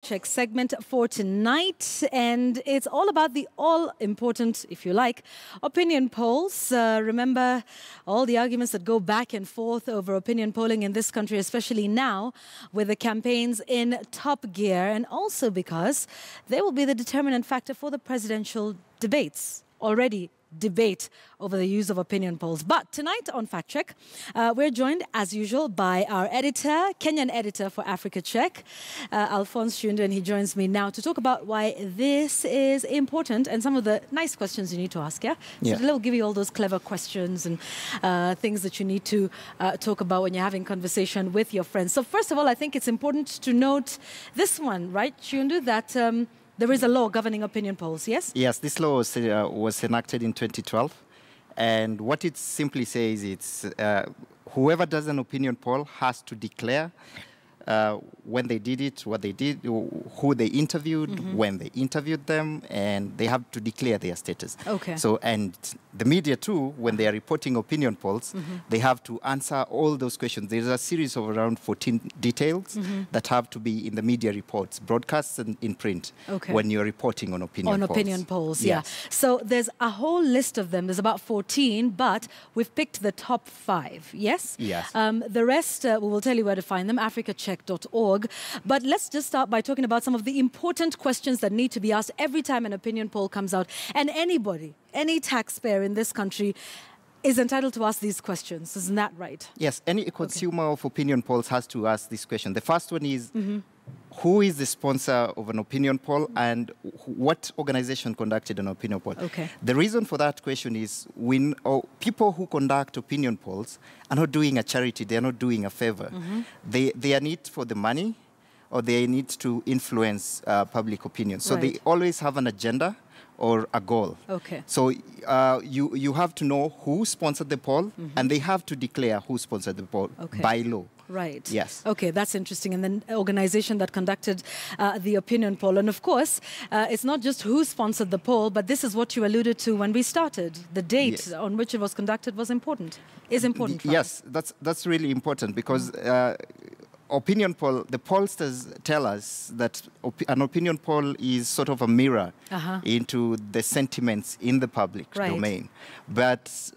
Check segment for tonight, and it's all about the all-important, if you like, opinion polls. Remember all the arguments that go back and forth over opinion polling in this country, especially now with the campaigns in top gear, and also because they will be the determinant factor for the presidential debates. Already debate over the use of opinion polls. But tonight on Fact Check, we're joined, as usual, by our editor, Kenyan editor for Africa Check, Alphonse Shundu, and he joins me now to talk about why this is important and some of the nice questions you need to ask, yeah? So they'll give you all those clever questions and things that you need to talk about when you're having conversation with your friends. So first of all, I think it's important to note this one, right, Shundu, that there is a law governing opinion polls, yes? Yes, this law was enacted in 2012. And what it simply says is whoever does an opinion poll has to declare when they did it, what they did, who they interviewed, when they interviewed them, and they have to declare their status. Okay. So, and the media too, when they are reporting opinion polls, they have to answer all those questions. There's a series of around 14 details that have to be in the media reports, broadcasts and in print, when you're reporting on opinion polls. On opinion polls, yeah. So there's a whole list of them. There's about 14, but we've picked the top 5, yes? Yes. The rest, we will tell you where to find them, africacheck.org. But let's just start by talking about some of the important questions that need to be asked every time an opinion poll comes out. And anybody, any taxpayer in this country is entitled to ask these questions. Isn't that right? Yes, any consumer of opinion polls has to ask this question. The first one is, who is the sponsor of an opinion poll and what organization conducted an opinion poll? Okay. The reason for that question is when people who conduct opinion polls are not doing a charity, they are not doing a favor. They are in it for the money or they need to influence public opinion. So they always have an agenda or a goal. Okay. So you have to know who sponsored the poll and they have to declare who sponsored the poll by law. Right. Yes. Okay, that's interesting. And then organization that conducted the opinion poll. And of course, it's not just who sponsored the poll, but this is what you alluded to when we started. The date on which it was conducted was important, is important for us. Yes, that's really important because opinion poll, the pollsters tell us that an opinion poll is sort of a mirror into the sentiments in the public domain. But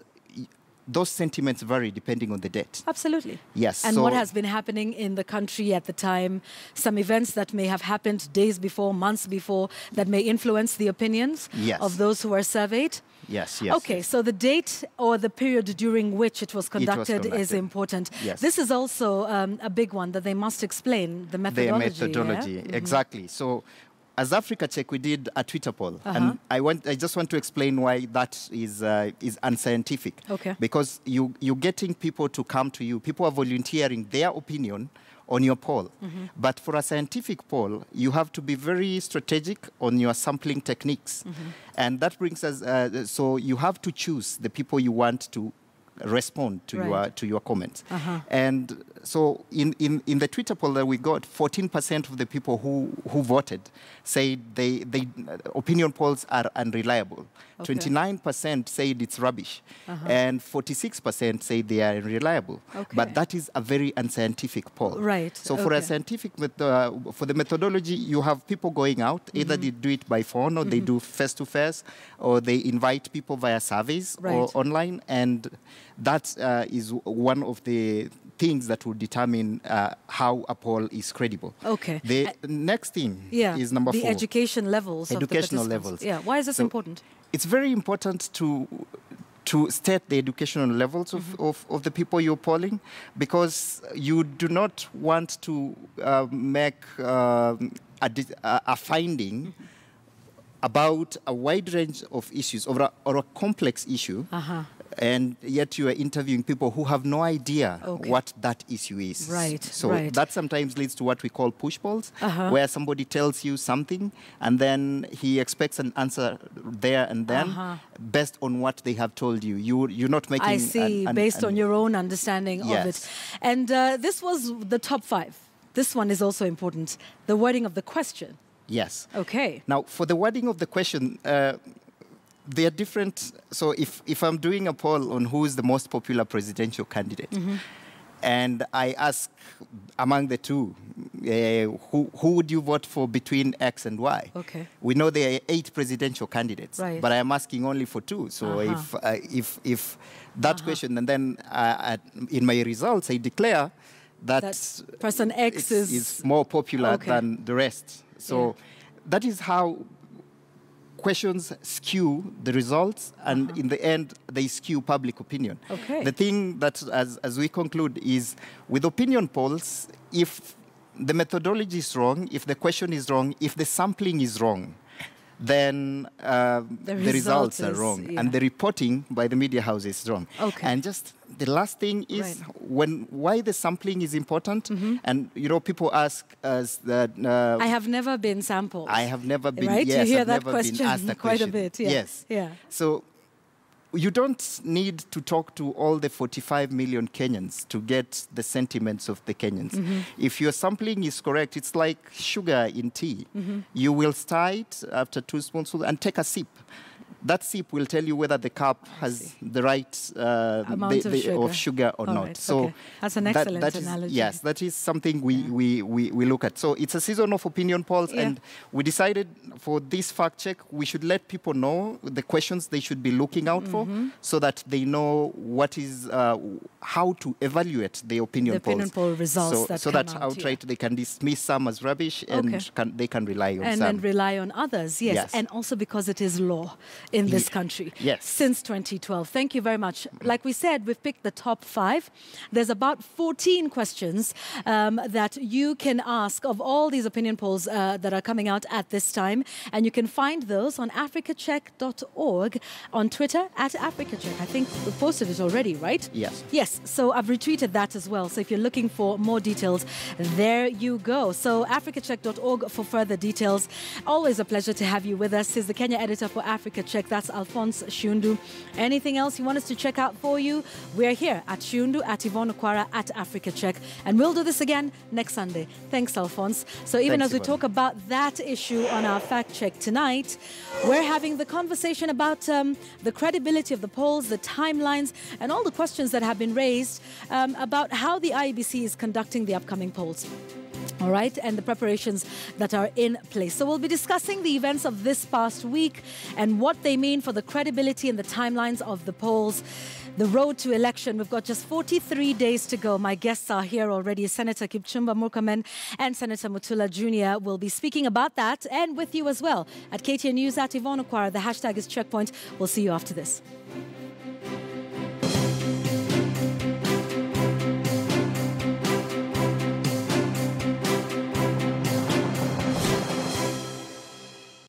those sentiments vary depending on the date. Absolutely. Yes. And what has been happening in the country at the time, some events that may have happened days before, months before, that may influence the opinions of those who are surveyed. Yes, yes. Okay, so the date or the period during which it was conducted is important. Yes. This is also a big one that they must explain, the methodology. The methodology, exactly. So as Africa Check, we did a Twitter poll, and I just want to explain why that is unscientific. Okay. Because you're getting people to come to you. People are volunteering their opinion on your poll. But for a scientific poll, you have to be very strategic on your sampling techniques. And that brings us, so you have to choose the people you want to respond to your comments. And so in the Twitter poll that we got, 14% of the people who voted say they opinion polls are unreliable. 29% said it's rubbish, and 46% say they are unreliable. But that is a very unscientific poll. Right. So for a scientific for the methodology, you have people going out. Either they do it by phone, or they do face-to-face, or they invite people via surveys or online, and that is one of the things that will determine how a poll is credible. Okay. The next thing is number 4. The education levels. Educational levels. Yeah. Why is this important? It's very important to state the educational levels of the people you're polling, because you do not want to make a finding about a wide range of issues or a complex issue, and yet you are interviewing people who have no idea what that issue is. Right. So that sometimes leads to what we call push polls, where somebody tells you something and then he expects an answer there and then based on what they have told you. You're not making... I see, based on your own understanding of it. And this was the top 5. This one is also important. The wording of the question. Yes. Okay. Now, for the wording of the question, they are different. So if I'm doing a poll on who is the most popular presidential candidate, And I ask among the two, who would you vote for between X and Y? Okay. We know there are 8 presidential candidates, Right. but I am asking only for 2. So if that question, and then in my results, I declare that person X is more popular than the rest. So that is how questions skew the results, and in the end, they skew public opinion. Okay. The thing that, as we conclude, is with opinion polls, if the methodology is wrong, if the question is wrong, if the sampling is wrong, then the results are wrong, and the reporting by the media house is wrong. Okay. And just the last thing is why the sampling is important. And people ask us that I have never been sampled. I have never been. Right? Yes, you hear I've that never been asked that quite question. a bit. Yes. Yeah. So you don't need to talk to all the 45 million Kenyans to get the sentiments of the Kenyans. If your sampling is correct, it's like sugar in tea. You will stir it after 2 spoonfuls and take a sip. That sip will tell you whether the cup has the right amount of sugar or not. Right. So that's an excellent analogy. Yes, that is something we look at. So it's a season of opinion polls, and we decided for this fact check, we should let people know the questions they should be looking out for, so that they know what is how to evaluate the opinion polls. Opinion poll results so that outright they can dismiss some as rubbish, and they can rely on some. And rely on others, yes. And also because it is law in this country since 2012. Thank you very much. Like we said, we've picked the top 5. There's about 14 questions that you can ask of all these opinion polls that are coming out at this time. And you can find those on africacheck.org, on Twitter @AfricaCheck. I think we posted it already, right? Yes. Yes, so I've retweeted that as well. So if you're looking for more details, there you go. So africacheck.org for further details. Always a pleasure to have you with us. He's the Kenya editor for Africa Check. That's Alphonse Shundu. Anything else you want us to check out for you? We're here at Shundu, at Yvonne Okwara, at Africa Check. And we'll do this again next Sunday. Thanks, Alphonse. So even as we talk about that issue on our fact check tonight, we're having the conversation about the credibility of the polls, the timelines, and all the questions that have been raised about how the IEBC is conducting the upcoming polls. All right, and the preparations that are in place. So we'll be discussing the events of this past week and what they mean for the credibility and the timelines of the polls. The road to election, we've got just 43 days to go. My guests are here already. Senator Kipchumba Murkomen and Senator Mutula Jr. will be speaking about that, and with you as well. At KTN News, at Yvonne Okwara, the hashtag is Checkpoint. We'll see you after this.